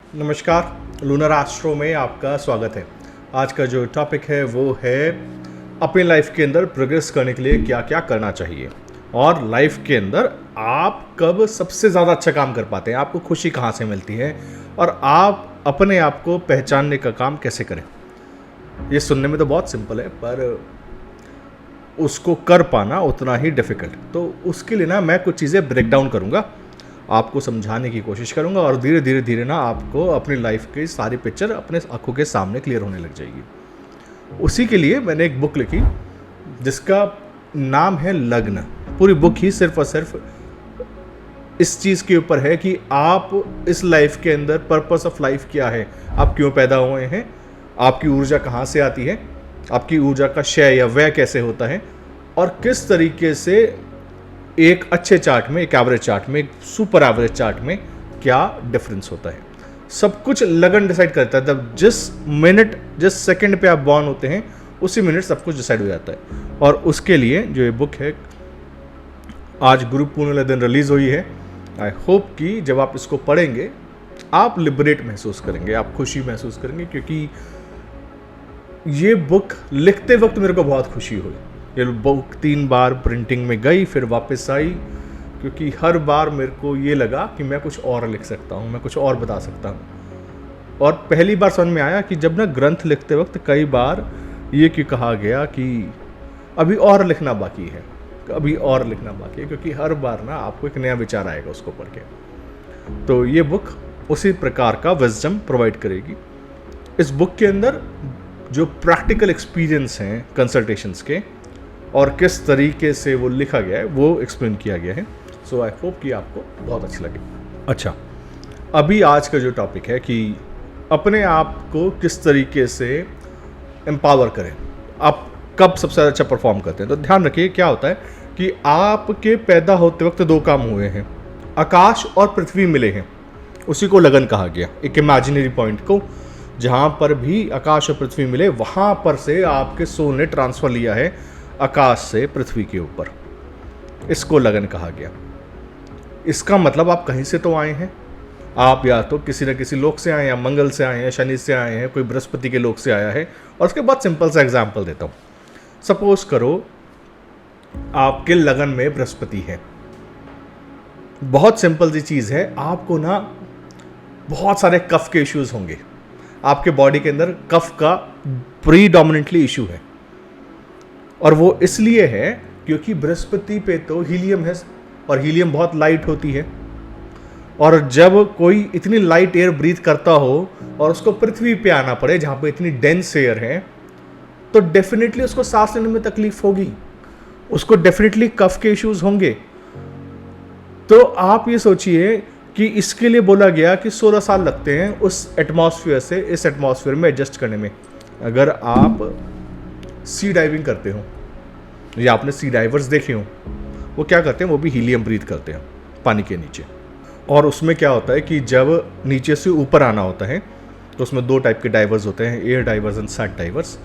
नमस्कार, lunar astro में आपका स्वागत है। आज का जो टॉपिक है वो है अपनी लाइफ के अंदर प्रोग्रेस करने के लिए क्या क्या करना चाहिए और लाइफ के अंदर आप कब सबसे ज़्यादा अच्छा काम कर पाते हैं, आपको खुशी कहाँ से मिलती है और आप अपने आप को पहचानने का काम कैसे करें। ये सुनने में तो बहुत सिंपल है पर उसको कर पाना उतना ही डिफ़िकल्ट। तो उसके लिए ना मैं कुछ चीज़ें ब्रेक डाउन करूँगा, आपको समझाने की कोशिश करूंगा और धीरे धीरे ना आपको अपनी लाइफ की सारी पिक्चर अपने आंखों के सामने क्लियर होने लग जाएगी। उसी के लिए मैंने एक बुक लिखी जिसका नाम है लग्न। पूरी बुक ही सिर्फ और सिर्फ इस चीज़ के ऊपर है कि आप इस लाइफ के अंदर पर्पस ऑफ लाइफ क्या है, आप क्यों पैदा हुए हैं, आपकी ऊर्जा कहाँ से आती है, आपकी ऊर्जा का क्षय या व्यय कैसे होता है और किस तरीके से एक अच्छे चार्ट में, एक एवरेज चार्ट में, एक सुपर एवरेज चार्ट में क्या डिफरेंस होता है। सब कुछ लगन डिसाइड करता है। तब जिस मिनट जिस सेकंड पे आप बॉर्न होते हैं उसी मिनट सब कुछ डिसाइड हो जाता है। और उसके लिए जो ये बुक है आज गुरु पूर्णिमा दिन रिलीज़ हुई है। आई होप कि जब आप इसको पढ़ेंगे आप लिबरेट महसूस करेंगे, आप खुशी महसूस करेंगे, क्योंकि ये बुक लिखते वक्त मेरे को बहुत खुशी हुई। ये बुक 3 बार प्रिंटिंग में गई, फिर वापस आई, क्योंकि हर बार मेरे को ये लगा कि मैं कुछ और लिख सकता हूँ, मैं कुछ और बता सकता हूँ। और पहली बार समझ में आया कि जब ना ग्रंथ लिखते वक्त कई बार ये क्यों कहा गया कि अभी और लिखना बाकी है, अभी और लिखना बाकी है, क्योंकि हर बार ना आपको एक नया विचार आएगा उसको पढ़ के। तो ये बुक उसी प्रकार का विजडम प्रोवाइड करेगी। इस बुक के अंदर जो प्रैक्टिकल एक्सपीरियंस हैं कंसल्टेशंस के और किस तरीके से वो लिखा गया है वो एक्सप्लेन किया गया है। सो आई होप कि आपको बहुत अच्छा लगे। अच्छा, अभी आज का जो टॉपिक है कि अपने आप को किस तरीके से एम्पावर करें, आप कब सबसे अच्छा परफॉर्म करते हैं। तो ध्यान रखिए क्या होता है कि आपके पैदा होते वक्त 2 काम हुए हैं, आकाश और पृथ्वी मिले हैं, उसी को लगन कहा गया। एक इमेजिनरी पॉइंट को जहाँ पर भी आकाश और पृथ्वी मिले वहाँ पर से आपके सोल ने ट्रांसफ़र लिया है आकाश से पृथ्वी के ऊपर, इसको लगन कहा गया। इसका मतलब आप कहीं से तो आए हैं, आप या तो किसी न किसी लोक से आए हैं, या मंगल से आए हैं, शनि से आए हैं, कोई बृहस्पति के लोक से आया है। और उसके बाद सिंपल सा एग्जांपल देता हूँ। सपोज करो आपके लगन में बृहस्पति है। बहुत सिंपल सी चीज़ है, आपको ना बहुत सारे कफ के इश्यूज होंगे, आपके बॉडी के अंदर कफ का प्रीडोमिनेंटली इशू है। और वो इसलिए है क्योंकि बृहस्पति पे तो हीलियम है और हीलियम बहुत लाइट होती है। और जब कोई इतनी लाइट एयर ब्रीथ करता हो और उसको पृथ्वी पे आना पड़े जहाँ पे इतनी डेंस एयर है, तो डेफिनेटली उसको सांस लेने में तकलीफ होगी, उसको डेफिनेटली कफ के इश्यूज होंगे। तो आप ये सोचिए कि इसके लिए बोला गया कि 16 साल लगते हैं उस एटमॉस्फेयर से इस एटमॉस्फेयर में एडजस्ट करने में। अगर आप सी डाइविंग करते हो या आपने सी डाइवर्स देखे हो, वो क्या करते हैं, वो भी हीलियम ब्रीथ करते हैं पानी के नीचे। और उसमें क्या होता है कि जब नीचे से ऊपर आना होता है तो उसमें 2 टाइप के डाइवर्स होते हैं, air diverse and set diverse.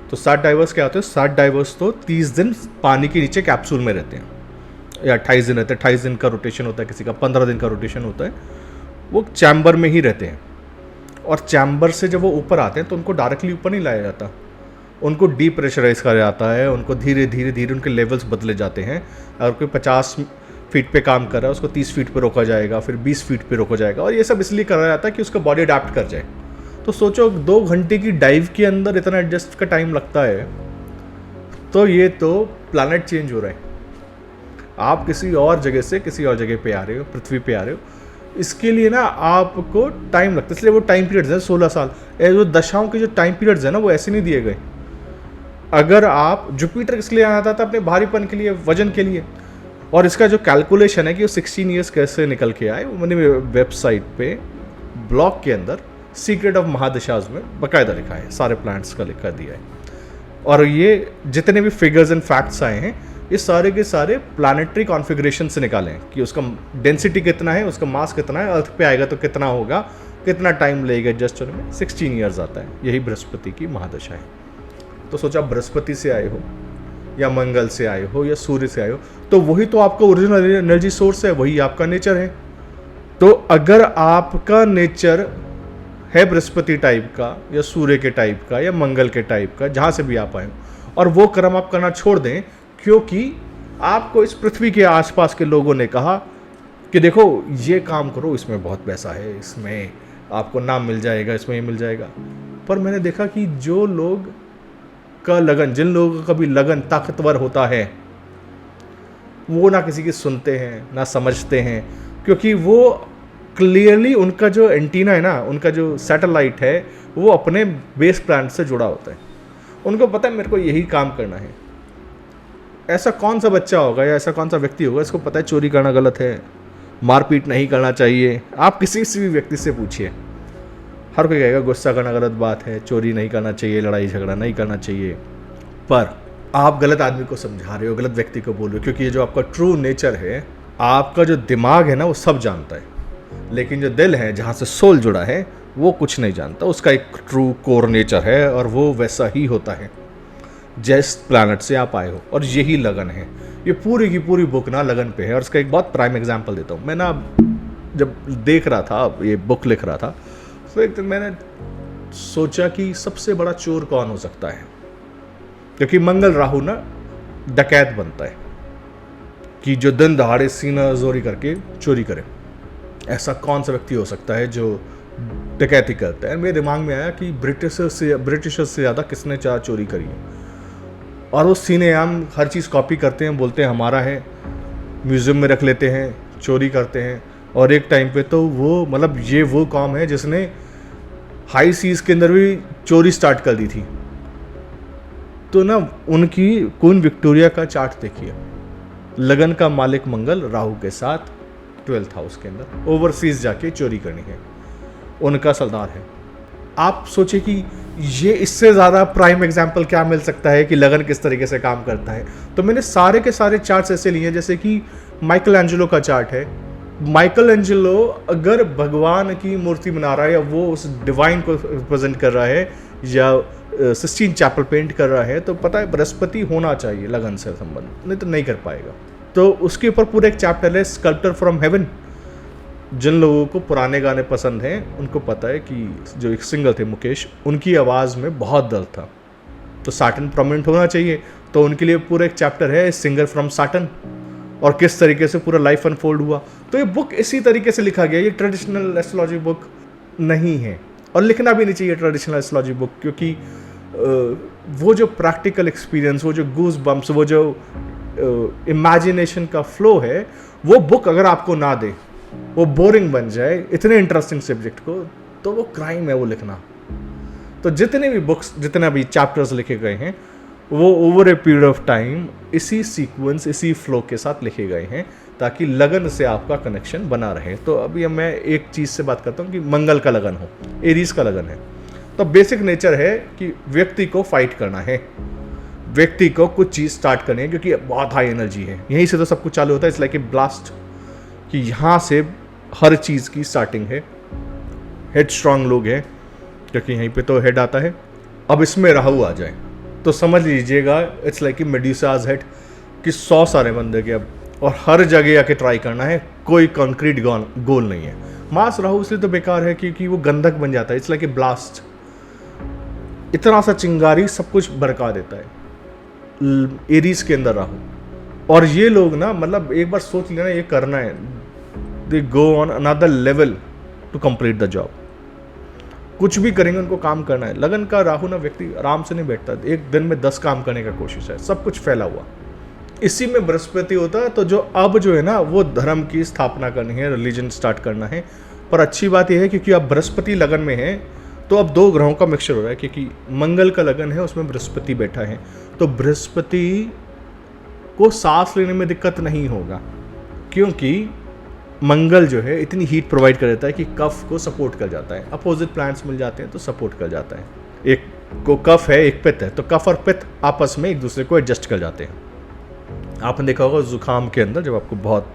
तो सैट डाइवर्स क्या होते हैं, सैट डाइवर्स तो 30 दिन पानी के नीचे कैप्सूल में रहते हैं, या 28 दिन रहते हैं। 28 दिन का रोटेशन होता है, किसी का 15 दिन का रोटेशन होता है। वो चैम्बर में ही रहते हैं और चैम्बर से जब वो ऊपर आते हैं तो उनको डायरेक्टली ऊपर नहीं लाया जाता, उनको डीप्रेशराइज करा जाता है, उनको धीरे धीरे उनके लेवल्स बदले जाते हैं। अगर कोई 50 फीट पे काम कर रहा है उसको 30 फीट पे रोका जाएगा, फिर 20 फीट पे रोका जाएगा। और ये सब इसलिए करा जाता है कि उसका बॉडी अडेप्ट कर जाए। तो सोचो 2 घंटे की डाइव के अंदर इतना एडजस्ट का टाइम लगता है, तो ये तो प्लैनेट चेंज हो रहा है। आप किसी और जगह से किसी और जगह पे आ रहे हो, पृथ्वी पे आ रहे हो, इसके लिए ना आपको टाइम लगता है। इसलिए वो टाइम पीरियड्स हैं 16 साल। जो दशाओं के जो टाइम पीरियड्स हैं ना वो ऐसे नहीं दिए गए। अगर आप जुपिटर किस लिए आना था अपने भारीपन के लिए, वजन के लिए। और इसका जो कैलकुलेशन है कि वो 16 ईयर्स कैसे निकल के आए, वो मैंने वेबसाइट पे ब्लॉग के अंदर सीक्रेट ऑफ महादशाज में बाकायदा लिखा है, सारे प्लैनेट्स का लिखा दिया है। और ये जितने भी फिगर्स एंड फैक्ट्स आए हैं ये सारे के सारे प्लानिटरी कॉन्फ़िगरेशन से निकाले हैं कि उसका डेंसिटी कितना है, उसका मास कितना है, अर्थ पे आएगा तो कितना होगा, कितना टाइम लगेगा एडजस्ट होने में। 16 ईयर्स आता है, यही बृहस्पति की महादशा है। तो सोचा बृहस्पति से आए हो या मंगल से आए हो या सूर्य से आए हो, तो वही तो आपका ओरिजिनल एनर्जी सोर्स है, वही आपका नेचर है। तो अगर आपका नेचर है बृहस्पति टाइप का या सूर्य के टाइप का या मंगल के टाइप का, जहाँ से भी आप आए हो, और वो कर्म आप करना छोड़ दें क्योंकि आपको इस पृथ्वी के आसपास के लोगों ने कहा कि देखो ये काम करो, इसमें बहुत पैसा है, इसमें आपको नाम मिल जाएगा, इसमें ये मिल जाएगा। पर मैंने देखा कि जो लोग का लगन, जिन लोगों का भी लगन ताकतवर होता है, वो ना किसी की सुनते हैं ना समझते हैं, क्योंकि वो क्लियरली उनका जो एंटीना है ना, उनका जो सैटेलाइट है, वो अपने बेस प्लानेट से जुड़ा होता है। उनको पता है मेरे को यही काम करना है। ऐसा कौन सा बच्चा होगा या ऐसा कौन सा व्यक्ति होगा इसको पता है चोरी करना गलत है, मारपीट नहीं करना चाहिए। आप किसी से भी व्यक्ति से पूछिए, हर कोई कहेगा गुस्सा करना गलत बात है, चोरी नहीं करना चाहिए, लड़ाई झगड़ा नहीं करना चाहिए। पर आप गलत आदमी को समझा रहे हो, गलत व्यक्ति को बोल रहे हो, क्योंकि ये जो आपका ट्रू नेचर है, आपका जो दिमाग है ना वो सब जानता है, लेकिन जो दिल है जहाँ से सोल जुड़ा है वो कुछ नहीं जानता। उसका एक ट्रू कोर नेचर है और वो वैसा ही होता है जिस प्लैनेट से आप आए हो, और यही लगन है। ये पूरी की पूरी बुक ना लगन पे है। और इसका एक बहुत प्राइम एग्जांपल देता हूँ। मैं ना जब देख रहा था, ये बुक लिख रहा था, तो एक दिन मैंने सोचा कि सबसे बड़ा चोर कौन हो सकता है, क्योंकि मंगल राहु ना डकैत बनता है कि जो दिन दहाड़े सीना जोरी करके चोरी करे। ऐसा कौन सा व्यक्ति हो सकता है जो डकैती करता है। मेरे दिमाग में आया कि ब्रिटिशर्स से ज़्यादा किसने चोरी करी है, और वो सीने आम हर चीज़ कॉपी करते हैं, बोलते हैं हमारा है, म्यूज़ियम में रख लेते हैं, चोरी करते हैं। और एक टाइम पे तो वो मतलब ये वो कौम है जिसने हाई सीज के अंदर भी चोरी स्टार्ट कर दी थी। तो ना उनकी क्वीन विक्टोरिया का चार्ट देखिए, लगन का मालिक मंगल राहु के साथ 12th हाउस के अंदर ओवरसीज जाके चोरी करनी है, उनका सरदार है। आप सोचिए कि ये इससे ज़्यादा प्राइम एग्जाम्पल क्या मिल सकता है कि लगन किस तरीके से काम करता है। तो मैंने सारे के सारे चार्ट्स ऐसे लिए, जैसे कि माइकल एंजेलो का चार्ट है। माइकल एंजेलो अगर भगवान की मूर्ति बना रहा है या वो उस डिवाइन को रिप्रेजेंट कर रहा है या सिस्टीन चैपल पेंट कर रहा है, तो पता है बृहस्पति होना चाहिए लगन से संबंध, नहीं तो नहीं कर पाएगा। तो उसके ऊपर पूरा एक चैप्टर है, स्कल्प्टर फ्रॉम हेवन। जिन लोगों को पुराने गाने पसंद हैं उनको पता है कि जो एक सिंगर थे मुकेश, उनकी आवाज़ में बहुत दर्द था, तो साटन प्रोमिनेंट होना चाहिए। तो उनके लिए पूरा एक चैप्टर है, सिंगर फ्रॉम साटन, और किस तरीके से पूरा लाइफ अनफोल्ड हुआ। तो ये बुक इसी तरीके से लिखा गया। ये ट्रेडिशनल एस्ट्रोलॉजी बुक नहीं है, और लिखना भी नहीं चाहिए ट्रेडिशनल एस्ट्रोलॉजी बुक, क्योंकि वो जो प्रैक्टिकल एक्सपीरियंस, वो जो गूज बम्प्स, वो जो इमेजिनेशन का फ्लो है, वो बुक अगर आपको ना दे, वो बोरिंग बन जाए इतने इंटरेस्टिंग सब्जेक्ट को, तो वो क्राइम है वो लिखना। तो जितने भी बुक्स, जितने भी चैप्टर्स लिखे गए हैं, वो over a period of time इसी सीक्वेंस, इसी फ्लो के साथ लिखे गए हैं, ताकि लगन से आपका कनेक्शन बना रहे। तो अभी मैं एक चीज़ से बात करता हूँ कि मंगल का लगन हो, एरीज का लगन है, तो बेसिक नेचर है कि व्यक्ति को फाइट करना है, व्यक्ति को कुछ चीज़ स्टार्ट करनी है, क्योंकि बहुत हाई एनर्जी है। यहीं से तो सब कुछ चालू होता है। इट्स लाइक ए ब्लास्ट, कि यहाँ से हर चीज़ की स्टार्टिंग है। हेड स्ट्रांग लोग हैं, क्योंकि यहीं पे तो हेड आता है। अब इसमें राहु आ जाए तो समझ लीजिएगा इट्स लाइक ए मेड्यूसाज हेड, कि 100 सारे बंदे के अब, और हर जगह आके ट्राई करना है, कोई कॉन्क्रीट गोल नहीं है। मास राहु इसलिए तो बेकार है क्योंकि वो गंधक बन जाता है। इट्स लाइक ए ब्लास्ट, इतना सा चिंगारी सब कुछ बरका देता है एरीज के अंदर राहु। और ये लोग ना, मतलब एक बार सोच लेना ये करना है, they go on another level to complete the job. कुछ भी करेंगे, उनको काम करना है। लगन का राहु ना व्यक्ति आराम से नहीं बैठता, एक दिन में 10 काम करने का कोशिश है, सब कुछ फैला हुआ। इसी में बृहस्पति होता है, तो जो अब जो है ना वो धर्म की स्थापना करनी है, रिलीजन स्टार्ट करना है। पर अच्छी बात यह है क्योंकि अब बृहस्पति लगन में है, तो अब 2 ग्रहों का मिक्सचर हो रहा है, क्योंकि मंगल का लगन है, उसमें बृहस्पति बैठा है। तो बृहस्पति को सांस लेने में दिक्कत नहीं होगा, क्योंकि मंगल जो है इतनी हीट प्रोवाइड कर देता है कि कफ को सपोर्ट कर जाता है। अपोजिट प्लैनेट्स मिल जाते हैं तो सपोर्ट कर जाता है। एक को कफ है, एक पित्त है, तो कफ और पित्त आपस में एक दूसरे को एडजस्ट कर जाते हैं। आपने देखा होगा जुकाम के अंदर जब आपको बहुत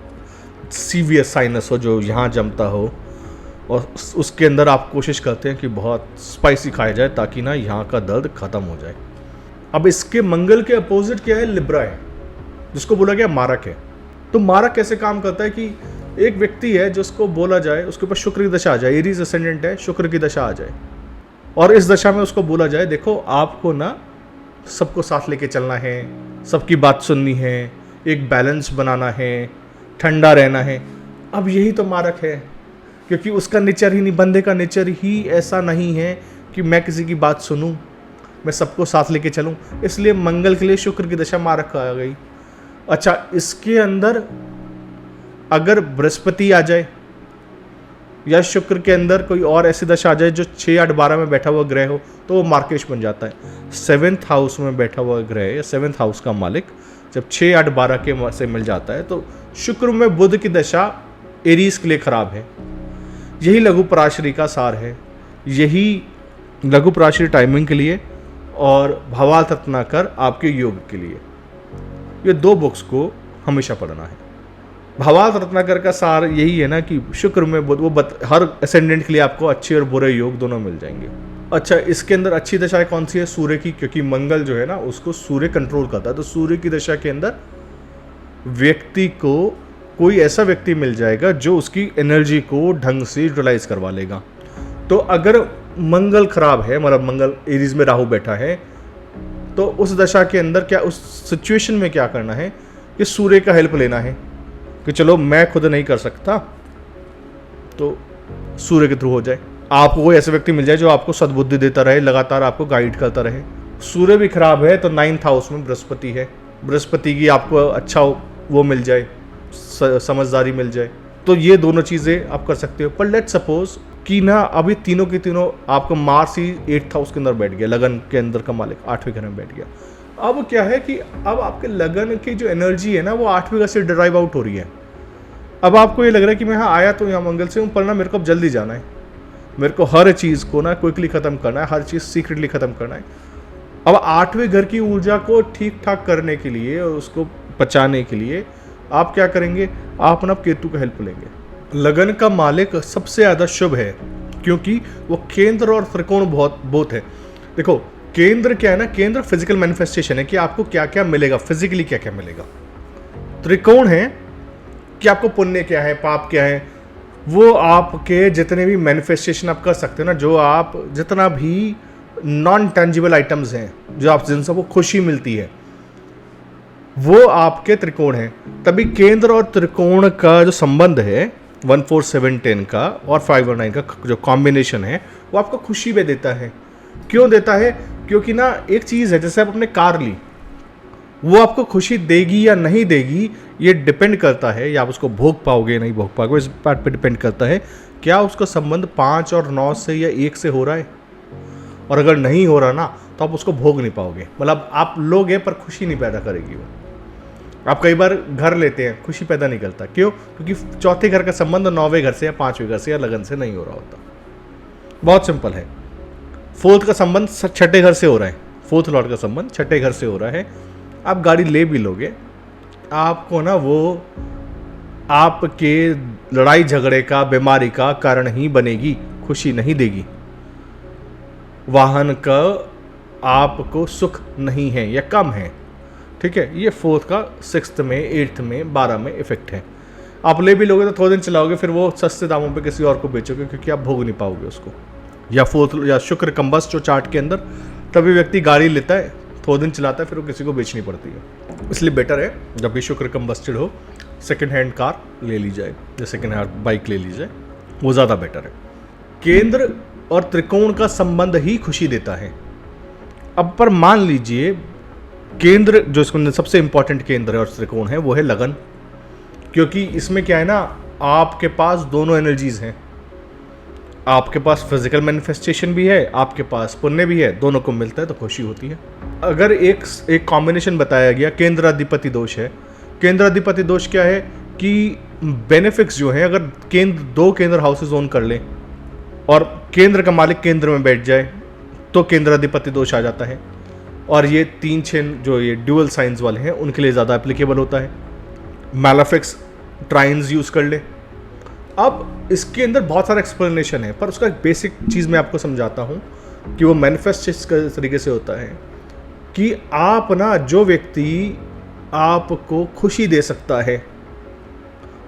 सीवियर साइनस हो, जो यहाँ जमता हो, और उसके अंदर आप कोशिश करते हैं कि बहुत स्पाइसी खाया जाए ताकि ना यहाँ का दर्द खत्म हो जाए। अब इसके मंगल के अपोजिट क्या है, लिब्रा है, जिसको बोला गया मारक है। तो मारक कैसे काम करता है कि एक व्यक्ति है जिसको बोला जाए, उसके ऊपर शुक्र की दशा आ जाए, एरीज असेंडेंट है, शुक्र की दशा आ जाए, और इस दशा में उसको बोला जाए देखो आपको ना सबको साथ लेके चलना है, सबकी बात सुननी है, एक बैलेंस बनाना है, ठंडा रहना है। अब यही तो मारक है, क्योंकि उसका नेचर ही नहीं, बंदे का नेचर ही ऐसा नहीं है कि मैं किसी की बात सुनूं, मैं सबको साथ लेके चलूं। इसलिए मंगल के लिए शुक्र की दशा मारक आ गई। अच्छा, इसके अंदर अगर बृहस्पति आ जाए या शुक्र के अंदर कोई और ऐसी दशा आ जाए जो 6, 8, 12 में बैठा हुआ ग्रह हो, तो वो मार्केश बन जाता है। 7th हाउस में बैठा हुआ ग्रह या 7th हाउस का मालिक जब 6, 8, 12 के से मिल जाता है, तो शुक्र में बुध की दशा एरीज के लिए खराब है। यही लघु पराशरी का सार है, यही लघु पराशरी टाइमिंग के लिए और भवाल रत्नाकर आपके योग के लिए, ये 2 बुक्स को हमेशा पढ़ना है। भवाल रत्नाकर का सार यही है ना कि शुक्र में बुध, हर असेंडेंट के लिए आपको अच्छे और बुरे योग दोनों मिल जाएंगे। अच्छा, इसके अंदर अच्छी दशाएं कौन सी है? सूर्य की, क्योंकि मंगल जो है ना उसको सूर्य कंट्रोल करता है। तो सूर्य की दशा के अंदर व्यक्ति को कोई ऐसा व्यक्ति मिल जाएगा जो उसकी एनर्जी को ढंग से यूटिलाइज करवा लेगा। तो अगर मंगल खराब है, मतलब मंगल एरीज में राहु बैठा है, तो उस दशा के अंदर क्या, उस सिचुएशन में क्या करना है कि सूर्य का हेल्प लेना है कि चलो मैं खुद नहीं कर सकता तो सूर्य के थ्रू हो जाए। आपको कोई ऐसा व्यक्ति मिल जाए जो आपको सद्बुद्धि देता रहे, लगातार आपको गाइड करता रहे। सूर्य भी खराब है तो 9th हाउस में बृहस्पति है, बृहस्पति की आपको अच्छा वो मिल जाए, समझदारी मिल जाए, तो ये दोनों चीज़ें आप कर सकते हो। पर लेट सपोज कि ना अभी तीनों के तीनों आपका मार्स ही 8th हाउस के अंदर बैठ गया, लगन के अंदर का मालिक 8वें घर में बैठ गया। अब क्या है कि अब आपके लगन की जो एनर्जी है ना वो 8वें घर से डिराइव आउट हो रही है। अब आपको ये लग रहा है कि मैं यहाँ आया तो यहाँ मंगल से हूँ, पर ना मेरे को अब जल्दी जाना है, मेरे को हर चीज़ को ना क्विकली ख़त्म करना है, हर चीज़ सीक्रेटली ख़त्म करना है। अब 8वें घर की ऊर्जा को ठीक ठाक करने के लिए और उसको बचाने के लिए आप क्या करेंगे? आप ना केतु का हेल्प लेंगे। लगन का मालिक सबसे ज़्यादा शुभ है क्योंकि वो केंद्र और त्रिकोण बहुत है। देखो केंद्र क्या है ना, केंद्र फिजिकल मैनिफेस्टेशन है कि आपको क्या क्या मिलेगा, फिजिकली क्या क्या मिलेगा। त्रिकोण है कि आपको पुण्य क्या है, पाप क्या है, वो आपके जितने भी मैनिफेस्टेशन आप कर सकते हो ना, जो आप जितना भी नॉन टेंजिबल आइटम्स हैं जो आप जिनसे वो खुशी मिलती है, वो आपके त्रिकोण है। तभी केंद्र और त्रिकोण का जो संबंध है 1, 4, 7, 10 का और 5 और 9 का जो कॉम्बिनेशन है वो आपको खुशी में देता है। क्यों देता है? क्योंकि ना एक चीज़ है, जैसे आप अपने कार ली, वो आपको खुशी देगी या नहीं देगी ये डिपेंड करता है, या आप उसको भोग पाओगे या नहीं भोग पाओगे, इस बात पे डिपेंड करता है क्या उसका संबंध 5 और 9 से या 1 से हो रहा है। और अगर नहीं हो रहा ना तो आप उसको भोग नहीं पाओगे, मतलब आप लोगे पर खुशी नहीं पैदा करेगी वो। आप कई बार घर लेते हैं, खुशी पैदा नहीं करता। क्यों? क्योंकि 4थे घर का संबंध 9वें घर से या 5वें घर से या लगन से नहीं हो रहा होता। बहुत सिंपल है। 4th का संबंध 6ठे घर से हो रहा है, 4th लॉर्ड का संबंध 6ठे घर से हो रहा है। आप गाड़ी ले भी लोगे, आपको ना वो आपके लड़ाई झगड़े का, बीमारी का कारण ही बनेगी, खुशी नहीं देगी। वाहन का आपको सुख नहीं है या कम है, ठीक है। ये 4th का 6th में, 8th में, 12 में इफेक्ट है। आप ले भी लोगे तो थोड़े दिन चलाओगे, फिर वो सस्ते दामों पे किसी और को बेचोगे क्योंकि आप भोग नहीं पाओगे उसको। या 4th या शुक्र कंबस्ट जो चार्ट के अंदर, तभी व्यक्ति गाड़ी लेता है, थोड़े दिन चलाता है, फिर वो किसी को बेचनी पड़ती है। इसलिए बेटर है जब भी शुक्र कंबस्टेड हो सेकेंड हैंड कार ले ली जाए या सेकेंड हैंड बाइक ले ली जाए, वो ज़्यादा बेटर है। केंद्र और त्रिकोण का संबंध ही खुशी देता है। अब पर मान लीजिए केंद्र जो इसको सबसे इंपॉर्टेंट केंद्र है और त्रिकोण है वो है लगन, क्योंकि इसमें क्या है ना, आपके पास दोनों एनर्जीज हैं। आपके पास फिजिकल मैनिफेस्टेशन भी है, आपके पास पुण्य भी है, दोनों को मिलता है तो खुशी होती है। अगर एक कॉम्बिनेशन बताया गया, केंद्राधिपति दोष है। केंद्राधिपति दोष क्या है कि बेनिफिट्स जो हैं, अगर दो केंद्र हाउसेज ओन कर लें और केंद्र का मालिक केंद्र में बैठ जाए तो केंद्राधिपति दोष आ जाता है। और ये 3-6 जो ये ड्यूअल साइंस वाले हैं उनके लिए ज़्यादा एप्लीकेबल होता है। मैलेफिक्स ट्राइन्स यूज़ कर ले। अब इसके अंदर बहुत सारा एक्सप्लेनेशन है, पर उसका एक बेसिक चीज़ मैं आपको समझाता हूँ कि वो मैनिफेस्ट इस तरीके से होता है कि आप ना, जो व्यक्ति आपको खुशी दे सकता है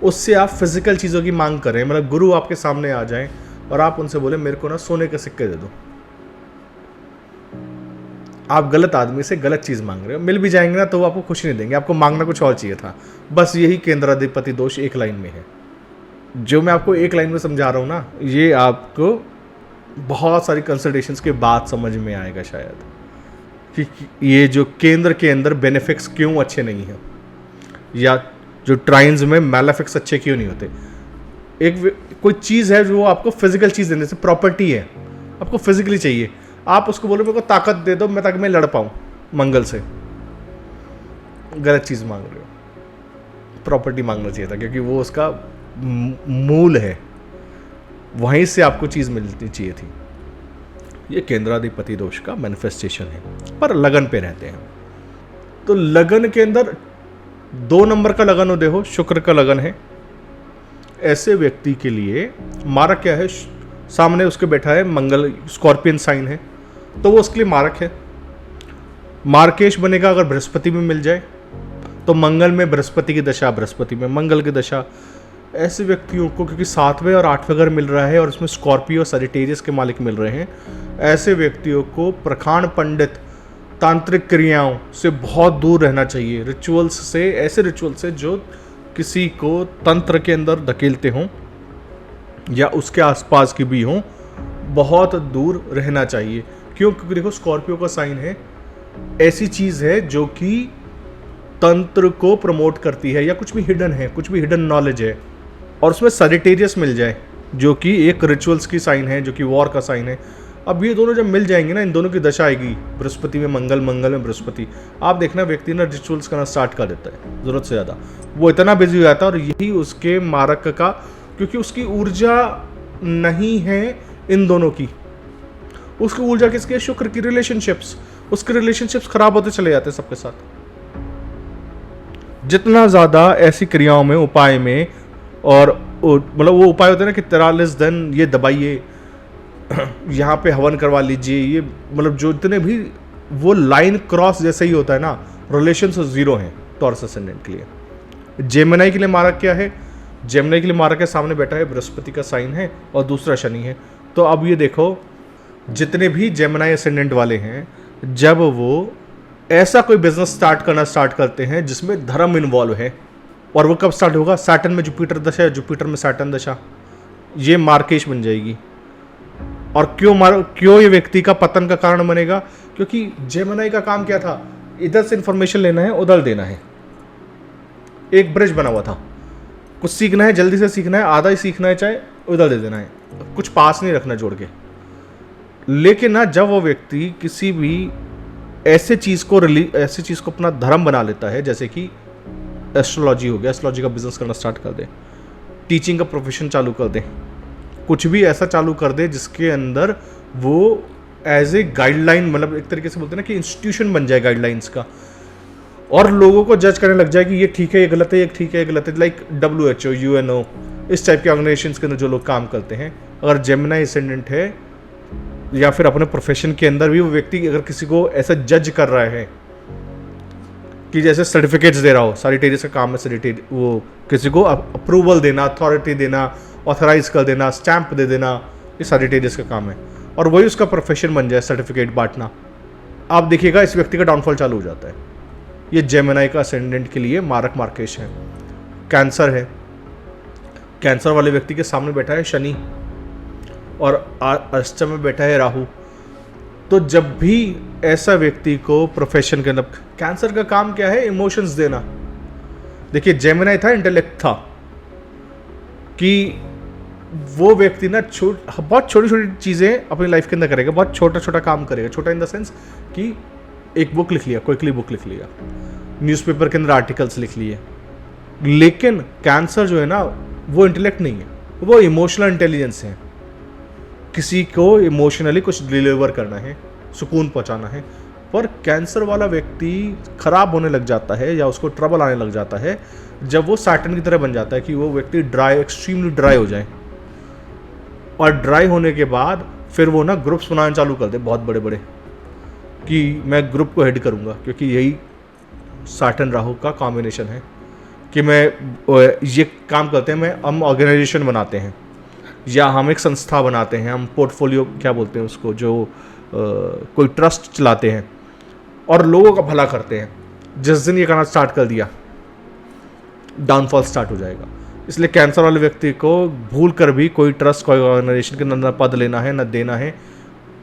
उससे आप फिजिकल चीज़ों की मांग कर रहे हैं। मतलब गुरु आपके सामने आ जाएं और आप उनसे बोले मेरे को ना सोने के सिक्के दे दो, आप गलत आदमी से गलत चीज़ मांग रहे हो। मिल भी जाएंगे ना तो वो आपको खुशी नहीं देंगे, आपको मांगना कुछ और चाहिए था। बस यही केंद्राधिपति दोष एक लाइन में है। जो मैं आपको एक लाइन में समझा रहा हूँ ना, ये आपको बहुत सारी कंसल्टेशंस के बाद समझ में आएगा शायद कि ये जो केंद्र के अंदर बेनिफिक्स क्यों अच्छे नहीं हैं, या जो ट्राइन्स में मैलेफिक्स अच्छे क्यों नहीं होते। कोई चीज़ है जो आपको फिजिकल चीज़ देने से, प्रॉपर्टी है आपको फिजिकली चाहिए, आप उसको बोलो मेरे को ताकत दे दो मैं ताकि मैं लड़ पाऊँ मंगल से, गलत चीज़ मांग रहे हो। प्रॉपर्टी मांगना चाहिए था क्योंकि वो उसका मूल है, वहीं से आपको चीज़ मिलनी चाहिए थी। ये केंद्राधिपति दोष का मैनिफेस्टेशन है, पर लगन पे रहते हैं। तो लगन के अंदर 2 नंबर का लगन उदय हो, शुक्र का लगन है, ऐसे व्यक्ति के लिए मारक क्या है, सामने उसके बैठा है मंगल, स्कॉर्पियन साइन है, तो वो उसके लिए मारक है। मार्केश बनेगा अगर बृहस्पति में मिल जाए तो मंगल में बृहस्पति की दशा, बृहस्पति में मंगल की दशा। ऐसे व्यक्तियों को क्योंकि 7वें और 8वें घर मिल रहा है और इसमें स्कॉर्पियो सजिटेरियस के मालिक मिल रहे हैं, ऐसे व्यक्तियों को प्रखाण पंडित तांत्रिक क्रियाओं से बहुत दूर रहना चाहिए। रिचुअल्स से, ऐसे रिचुअल से जो किसी को तंत्र के अंदर धकेलते हों या उसके आसपास की भी हों, बहुत दूर रहना चाहिए। क्यों? क्योंकि देखो स्कॉर्पियो का साइन है, ऐसी चीज़ है जो कि तंत्र को प्रमोट करती है, या कुछ भी हिडन है, कुछ भी हिडन नॉलेज है, और उसमें सजिटेरियस मिल जाए जो कि एक रिचुअल्स की साइन है, जो कि वॉर का साइन है। अब ये दोनों जब मिल जाएंगे ना, इन दोनों की दशा आएगी, बृहस्पति में मंगल, मंगल में बृहस्पति, आप देखना व्यक्ति ना रिचुअल्स करना स्टार्ट कर देता है ज़रूरत से ज़्यादा, वो इतना बिजी हो जाता है। और यही उसके मारक का, क्योंकि उसकी ऊर्जा नहीं है इन दोनों की, उसकी ऊर्जा किसकी है? शुक्र की। रिलेशनशिप्स, उसके रिलेशनशिप्स खराब होते चले जाते हैं सबके साथ। जितना ज़्यादा ऐसी क्रियाओं में, उपाय में, और मतलब वो उपाय होते हैं ना कि 43 दिन ये दबाइए, यहाँ पे हवन करवा लीजिए, ये मतलब जो इतने भी, वो लाइन क्रॉस जैसे ही होता है ना, रिलेशन से 0 है टॉरस असेंडेंट के लिए। जेमिनी के लिए मारक क्या है? जेमिनी के लिए मारक है, सामने बैठा है बृहस्पति का साइन है और दूसरा शनि है। तो अब ये देखो, जितने भी जेमिनी असेंडेंट वाले हैं, जब वो ऐसा कोई बिजनेस स्टार्ट करते हैं जिसमें धर्म इन्वॉल्व है, और वो कब स्टार्ट होगा? सैटर्न में जुपिटर दशा है, जुपिटर में सैटर्न दशा, ये मार्केश बन जाएगी। और क्यों ये व्यक्ति का पतन का कारण बनेगा? क्योंकि जेमिनी का काम क्या था? इधर से इंफॉर्मेशन लेना है, उधर देना है। एक ब्रिज बना हुआ था, कुछ सीखना है, जल्दी से सीखना है, आधा ही सीखना है, चाहे उधर दे देना है, कुछ पास नहीं रखना जोड़ के। लेकिन ना, जब वो व्यक्ति किसी भी ऐसे चीज़ को अपना धर्म बना लेता है, जैसे कि एस्ट्रोलॉजी हो गया, एस्ट्रोलॉजी का बिजनेस करना स्टार्ट कर दे, टीचिंग का प्रोफेशन चालू कर दे, कुछ भी ऐसा चालू कर दे जिसके अंदर वो एज ए गाइडलाइन, मतलब एक तरीके से बोलते हैं ना कि इंस्टीट्यूशन बन जाए गाइडलाइंस का, और लोगों को जज करने लग जाए कि ये ठीक है, ये गलत है, ये ठीक है, ये गलत है। लाइक WHO, UNO, इस टाइप के ऑर्गेनाइजेशंस के अंदर जो लोग काम करते हैं, अगर जेमिनी असेंडेंट है या फिर अपने प्रोफेशन के अंदर भी वो व्यक्ति अगर किसी को ऐसा जज कर रहा है कि जैसे सर्टिफिकेट्स दे रहा हो, सजिटेरियस का काम है, वो किसी को अप्रूवल देना, अथॉरिटी देना, ऑथराइज कर देना, स्टैंप दे देना, ये सजिटेरियस का काम है, और वही उसका प्रोफेशन बन जाए, सर्टिफिकेट बांटना, आप देखिएगा इस व्यक्ति का डाउनफॉल चालू हो जाता है। ये जेमिनी का असेंडेंट के लिए मारक मार्केश है। कैंसर है, कैंसर वाले व्यक्ति के सामने बैठा है शनि और अष्टम में बैठा है राहु। तो जब भी ऐसा व्यक्ति को प्रोफेशन के अंदर, कैंसर का काम क्या है? इमोशंस देना। देखिए जेमिनी था, इंटेलेक्ट था, कि वो व्यक्ति ना बहुत छोटी छोटी चीज़ें अपनी लाइफ के अंदर करेगा, बहुत छोटा छोटा काम करेगा। छोटा इन द सेंस कि एक बुक लिख लिया, क्विकली बुक लिख लिया, न्यूज़पेपर के अंदर आर्टिकल्स लिख लिए। लेकिन कैंसर जो है ना, वो इंटेलेक्ट नहीं है, वो इमोशनल इंटेलिजेंस है। किसी को इमोशनली कुछ डिलीवर करना है, सुकून पहुंचाना है। पर कैंसर वाला व्यक्ति खराब होने लग जाता है या उसको ट्रबल आने लग जाता है जब वो सैटर्न की तरह बन जाता है, कि वो व्यक्ति ड्राई, एक्सट्रीमली ड्राई हो जाए, और ड्राई होने के बाद फिर वो ना ग्रुप्स बनाना चालू कर दे बहुत बड़े बड़े, कि मैं ग्रुप को हेड करूंगा, क्योंकि यही सैटर्न राहु का कॉम्बिनेशन है कि मैं ये काम करते हैं, हम ऑर्गेनाइजेशन बनाते हैं या हम एक संस्था बनाते हैं, हम पोर्टफोलियो क्या बोलते हैं उसको, जो कोई ट्रस्ट चलाते हैं और लोगों का भला करते हैं। जिस दिन ये करना स्टार्ट कर दिया, डाउनफॉल स्टार्ट हो जाएगा। इसलिए कैंसर वाले व्यक्ति को भूल कर भी कोई ट्रस्ट, कोई ऑर्गेनाइजेशन के न पद लेना है, न देना है।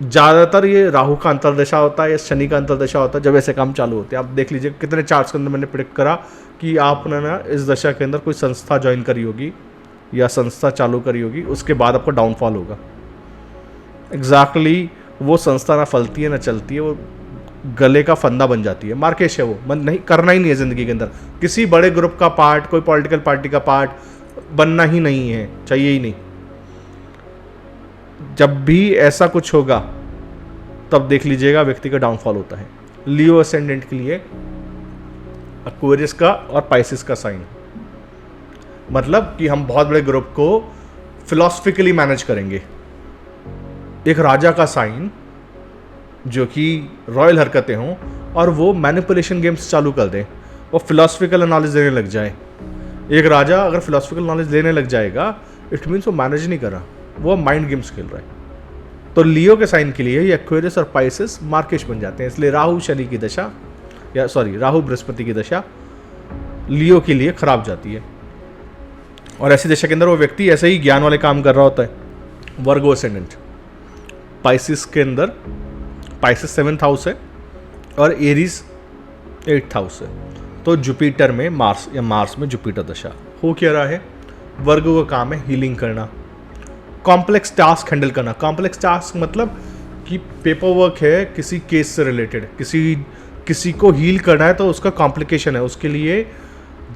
ज़्यादातर ये राहु का अंतर्दशा होता है या शनि का अंतर्दशा होता है जब ऐसे काम चालू होते हैं। आप देख लीजिए कितने चार्ट्स के अंदर मैंने प्रेडिक्ट करा कि आपने ना इस दशा के अंदर कोई संस्था ज्वाइन करी होगी या संस्था चालू करी होगी, उसके बाद आपको डाउनफॉल होगा। एग्जैक्टली वो संस्था ना फलती है ना चलती है, वो गले का फंदा बन जाती है। मार्केश है वो, मन नहीं करना ही नहीं है ज़िंदगी के अंदर। किसी बड़े ग्रुप का पार्ट, कोई पॉलिटिकल पार्टी का पार्ट बनना ही नहीं है, चाहिए ही नहीं। जब भी ऐसा कुछ होगा तब देख लीजिएगा व्यक्ति का डाउनफॉल होता है। लियो असेंडेंट के लिए एक्वेरियस का और पाइसिस का साइन, मतलब कि हम बहुत बड़े ग्रुप को फिलॉसफिकली मैनेज करेंगे। एक राजा का साइन जो कि रॉयल हरकतें हों और वो मैनिपुलेशन गेम्स चालू कर दें, वो फिलॉसफिकल नॉलेज देने लग जाए। एक राजा अगर फिलॉसफिकल नॉलेज लेने लग जाएगा, इट मीन्स वो मैनेज नहीं कर रहा, वो माइंड गेम्स खेल रहा है। तो लियो के साइन के लिए ये एक्वेरियस और पाइसिस मार्केश बन जाते हैं। इसलिए राहु शनि की दशा, या सॉरी राहु बृहस्पति की दशा लियो के लिए खराब जाती है। और ऐसी दशा के अंदर वो व्यक्ति ऐसे ही ज्ञान वाले काम कर रहा होता है। वर्गो असेंडेंट पाइसिस के अंदर, पाइसिस 7th हाउस है और एरीज 8th हाउस है। तो जुपिटर में मार्स या मार्स में जुपिटर दशा हो क्या रहा है। वर्गो का काम है हीलिंग करना, कॉम्प्लेक्स टास्क हैंडल करना। कॉम्प्लेक्स टास्क मतलब कि पेपर वर्क है किसी केस से रिलेटेड, किसी को हील करना है तो उसका कॉम्प्लिकेशन है। उसके लिए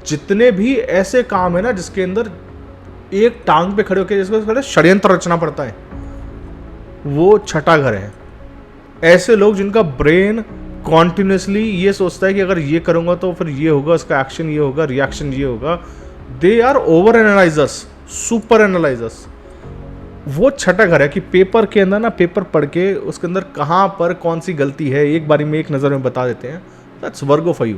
जितने भी ऐसे काम है ना जिसके अंदर एक टांग पे खड़े होकर जिसको षड्यंत्र रचना पड़ता है, वो छठा घर है। ऐसे लोग जिनका ब्रेन कॉन्टिन्यूसली ये सोचता है कि अगर ये करूँगा तो फिर ये होगा, उसका एक्शन ये होगा, रिएक्शन ये होगा, they are over analysers, super analysers. वो छठा घर है कि पेपर के अंदर ना, पेपर पढ़ के उसके अंदर कहाँ पर कौन सी गलती है एक बारी में एक नज़र में बता देते हैं। That's Virgo for you.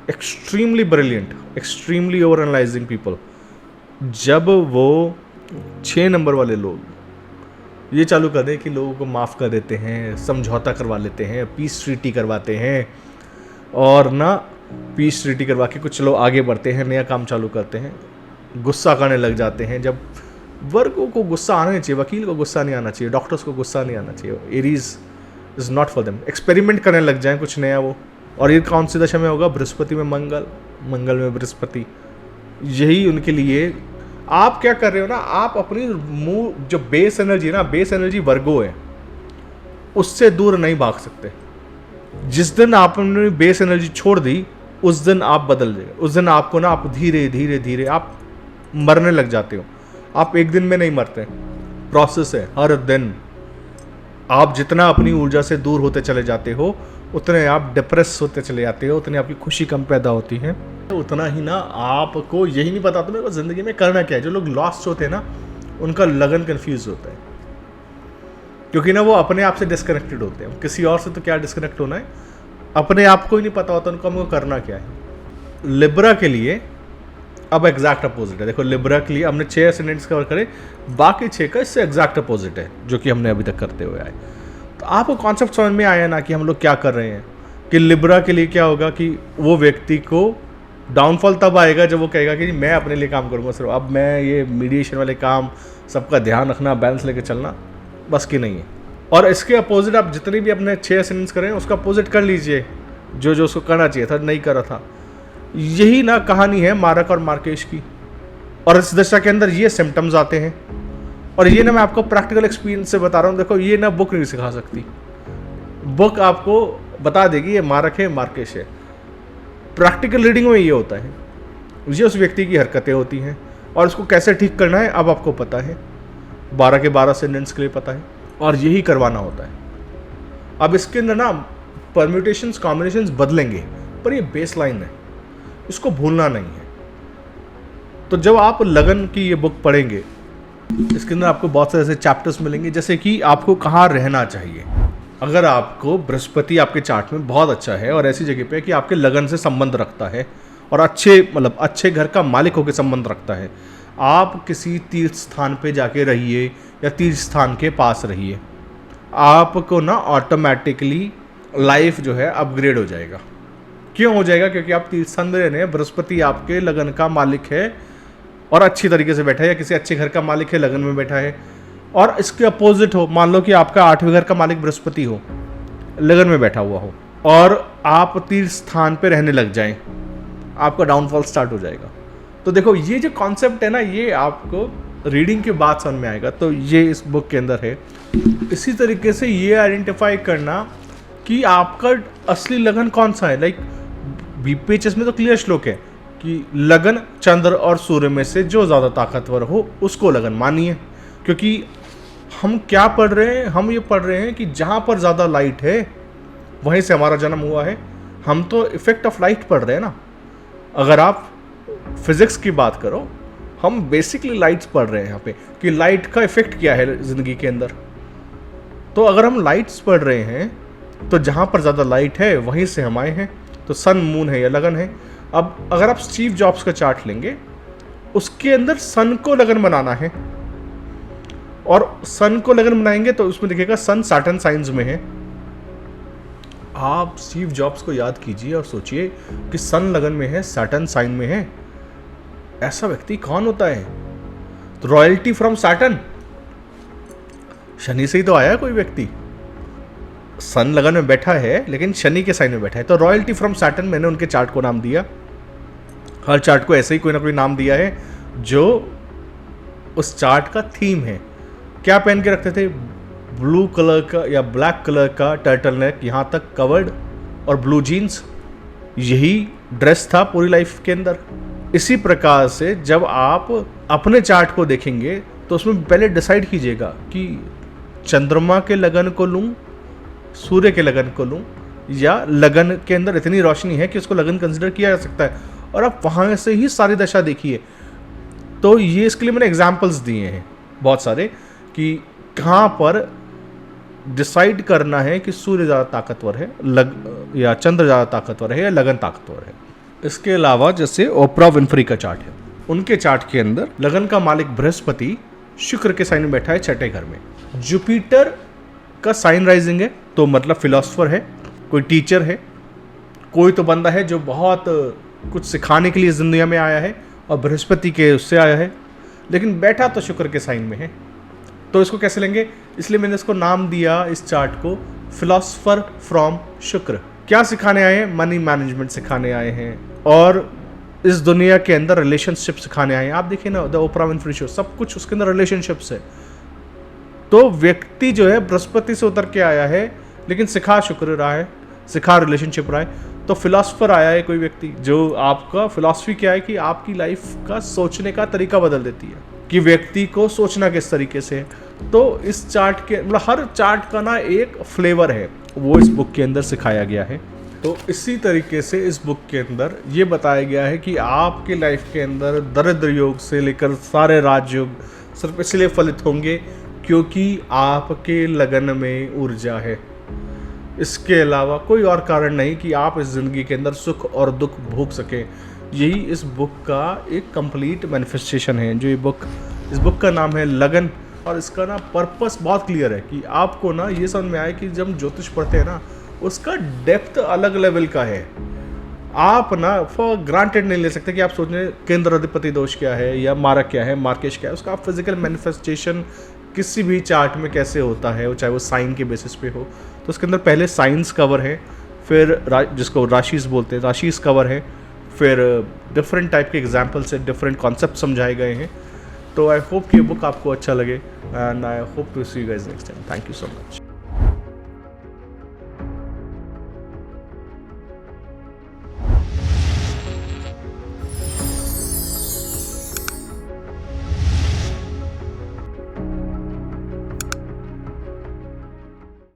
Extremely brilliant, extremely over analysing people. जब वो 6 नंबर वाले लोग ये चालू कर दें कि लोगों को माफ़ कर देते हैं, समझौता करवा लेते हैं, पीस ट्रीटी करवाते हैं, और ना पीस ट्रीटी करवा के कुछ लोग आगे बढ़ते हैं, नया काम चालू करते हैं, गुस्सा करने लग जाते हैं। जब वर्गों को गुस्सा आना नहीं चाहिए, वकील को गुस्सा नहीं आना चाहिए, डॉक्टर्स को गुस्सा नहीं आना चाहिए। Aries is not for them. Experiment करने लग जाएं कुछ नया वो। और ये कौन सी दशा में होगा? बृहस्पति में मंगल, मंगल में बृहस्पति। यही उनके लिए। आप क्या कर रहे हो ना, आप अपनी मुंह जो बेस एनर्जी है ना, बेस एनर्जी वर्गो है, उससे दूर नहीं भाग सकते। जिस दिन आपने बेस एनर्जी छोड़ दी उस दिन आप बदल जाए। उस दिन आपको ना, आप धीरे धीरे धीरे आप मरने लग जाते हो। आप एक दिन में नहीं मरते, प्रोसेस है हर दिन। आप जितना अपनी ऊर्जा से दूर होते चले जाते हो उतने आप डिप्रेस होते चले जाते हो, उतनी आपकी खुशी कम पैदा होती है। तो उतना ही ना आपको यही नहीं पता मेरे को ज़िंदगी में करना क्या है। जो लोग लॉस्ट होते हैं ना, उनका लगन कंफ्यूज होता है, क्योंकि ना वो अपने आप से डिस्कनेक्टेड होते हैं। किसी और से तो क्या डिस्कनेक्ट होना है, अपने आप को ही नहीं पता होता उनको हमको करना क्या है। लिब्रा के लिए अब एग्जैक्ट अपोजिट है। देखो लिब्रा के लिए हमने 6 एसेंडेंट्स कवर करे, बाकी 6 का इससे एग्जैक्ट अपोजिट है जो कि हमने अभी तक करते हुए आए। तो आपको कॉन्सेप्ट समझ में आया ना कि हम लोग क्या कर रहे हैं। कि लिब्रा के लिए क्या होगा कि वो व्यक्ति को डाउनफॉल तब आएगा जब वो कहेगा कि मैं अपने लिए काम करूँगा सिर्फ, अब मैं ये मीडिएशन वाले काम, सबका ध्यान रखना, बैलेंस लेके चलना बस की नहीं है। और इसके अपोजिट आप जितनी भी अपने 6 एसेंडेंट्स करें उसका अपोजिट कर लीजिए, जो जो उसको करना चाहिए था नहीं करा था। यही ना कहानी है मारक और मार्केश की। और इस दशा के अंदर ये सिम्टम्स आते हैं। और ये ना मैं आपको प्रैक्टिकल एक्सपीरियंस से बता रहा हूँ। देखो ये ना बुक नहीं सिखा सकती, बुक आपको बता देगी ये मारक है, मार्केश है। प्रैक्टिकल रीडिंग में ये होता है, ये उस व्यक्ति की हरकतें होती हैं और उसको कैसे ठीक करना है अब आपको पता है। 12 के 12 एसेंडेंट्स के लिए पता है और यही करवाना होता है। अब इसके अंदर ना परम्यूटेशंस, कॉम्बिनेशंस बदलेंगे, पर ये बेस लाइन है, इसको भूलना नहीं है। तो जब आप लगन की ये बुक पढ़ेंगे, इसके अंदर आपको बहुत सारे ऐसे चैप्टर्स मिलेंगे, जैसे कि आपको कहाँ रहना चाहिए। अगर आपको बृहस्पति आपके चार्ट में बहुत अच्छा है और ऐसी जगह पे कि आपके लगन से संबंध रखता है और अच्छे मतलब अच्छे घर का मालिक होकर संबंध रखता है। आप किसी तीर्थ स्थान पे जाके रहिए या तीर्थ स्थान के पास रहिए, आपको ना ऑटोमेटिकली लाइफ जो है अपग्रेड हो जाएगा। क्यों हो जाएगा? क्योंकि आप तीर्थ स्थान में रह रहे हैं, बृहस्पति आपके लगन का मालिक है और अच्छी तरीके से बैठा है, या किसी अच्छे घर का मालिक है, लगन में बैठा है। और इसके अपोजिट हो, मान लो कि आपका 8वें घर का मालिक बृहस्पति हो, लगन में बैठा हुआ हो, और आप तीर्थ स्थान पे रहने लग जाएं, आपका डाउनफॉल स्टार्ट हो जाएगा। तो देखो, ये जो कॉन्सेप्ट है ना, ये आपको रीडिंग के बाद समझ में आएगा। तो ये इस बुक के अंदर है। इसी तरीके से ये आइडेंटिफाई करना कि आपका असली लगन कौन सा है। लाइक बीपीएचएस में तो क्लियर श्लोक है कि लगन चंद्र और सूर्य में से जो ज़्यादा ताकतवर हो उसको लगन मानिए। क्योंकि हम क्या पढ़ रहे हैं? हम ये पढ़ रहे हैं कि जहाँ पर ज़्यादा लाइट है वहीं से हमारा जन्म हुआ है। हम तो इफेक्ट ऑफ लाइट पढ़ रहे हैं ना। अगर आप फिजिक्स की बात करो, हम बेसिकली लाइट्स पढ़ रहे हैं यहाँ पे कि लाइट का इफेक्ट क्या है ज़िंदगी के अंदर। तो अगर हम लाइट्स पढ़ रहे हैं तो जहाँ पर ज़्यादा लाइट है वहीं से हम आए हैं। तो सन, मून है या लगन है। अब अगर आप स्टीव जॉब्स का चार्ट लेंगे, उसके अंदर सन को लगन बनाना है, और सन को लगन बनाएंगे तो उसमें दिखेगा सन सैटर्न साइंस में है। आप स्टीव जॉब्स को याद कीजिए और सोचिए कि सन लगन में है, सैटर्न साइन में है। ऐसा व्यक्ति कौन होता है? तो रॉयल्टी फ्रॉम सैटर्न, शनि से ही तो आया है कोई व्यक्ति। सन लगन में बैठा है लेकिन शनि के साइन में बैठा है, तो रॉयल्टी फ्रॉम सैटर्न मैंने उनके चार्ट को नाम दिया। हर चार्ट को ऐसे ही कोई ना कोई नाम दिया है जो उस चार्ट का थीम है। क्या पहन के रखते थे? ब्लू कलर का या ब्लैक कलर का टर्टल नेक यहाँ तक कवर्ड और ब्लू जीन्स, यही ड्रेस था पूरी लाइफ के अंदर। इसी प्रकार से जब आप अपने चार्ट को देखेंगे तो उसमें पहले डिसाइड कीजिएगा कि चंद्रमा के लगन को लूँ, सूर्य के लगन को लूँ, या लगन के अंदर इतनी रोशनी है कि उसको लगन कंसिडर किया जा सकता है, और आप वहाँ से ही सारी दशा देखिए। तो ये इसके लिए मैंने एग्जाम्पल्स दिए हैं बहुत सारे कि कहाँ पर डिसाइड करना है कि सूर्य ज़्यादा ताकतवर है या चंद्र ज़्यादा ताकतवर है या लगन ताकतवर है। इसके अलावा जैसे ओपरा विनफ्री का चार्ट है, उनके चार्ट के अंदर लगन का मालिक बृहस्पति शुक्र के साइन में बैठा है 6ठे घर में। जुपिटर का साइन राइजिंग है, तो मतलब फिलोसफर है, कोई टीचर है, कोई तो बंदा है जो बहुत कुछ सिखाने के लिए इस दुनिया में आया है और बृहस्पति के उससे आया है, लेकिन बैठा तो शुक्र के साइन में है। तो इसको कैसे लेंगे? इसलिए मैंने इसको नाम दिया इस चार्ट को फिलोसफर फ्रॉम शुक्र। क्या सिखाने आए हैं? मनी मैनेजमेंट सिखाने आए हैं और इस दुनिया के अंदर रिलेशनशिप सिखाने आए हैं। आप देखिए ना, द ओपरा विनफ्री शो, सब कुछ उसके अंदर रिलेशनशिप्स है। तो व्यक्ति जो है बृहस्पति से उतर के आया है लेकिन सिखा शुक्र रहा है, सिखा रिलेशनशिप रहा है। तो फिलोसफर आया है कोई व्यक्ति जो आपका फिलॉसफी क्या है कि आपकी लाइफ का सोचने का तरीका बदल देती है कि व्यक्ति को सोचना किस तरीके से है। तो इस चार्ट के मतलब हर चार्ट का ना एक फ्लेवर है, वो इस बुक के अंदर सिखाया गया है। तो इसी तरीके से इस बुक के अंदर ये बताया गया है कि आपके लाइफ के अंदर दरिद्र योग से लेकर सारे राजयोग सिर्फ इसलिए फलित होंगे क्योंकि आपके लगन में ऊर्जा है। इसके अलावा कोई और कारण नहीं कि आप इस ज़िंदगी के अंदर सुख और दुख भोग सकें। यही इस बुक का एक कंप्लीट मैनिफेस्टेशन है। जो इस बुक का नाम है लगन, और इसका ना पर्पस बहुत क्लियर है कि आपको ना ये समझ में आए कि जब ज्योतिष पढ़ते हैं ना, उसका डेप्थ अलग लेवल का है। आप ना फॉर ग्रांटेड नहीं ले सकते कि आप सोच रहे केंद्र अधिपति दोष क्या है या मारक क्या है, मार्केश क्या है। उसका आप फिजिकल मैनिफेस्टेशन किसी भी चार्ट में कैसे होता है, चाहे वो साइन के बेसिस पे हो, तो उसके अंदर पहले साइंस कवर है, फिर जिसको राशिस बोलते हैं राशिस कवर है, फिर डिफरेंट टाइप के एग्जाम्पल से डिफरेंट कॉन्सेप्ट समझाए गए हैं। तो आई होप कि ये बुक आपको अच्छा लगे and I hope to see you guys next time. Thank you so much.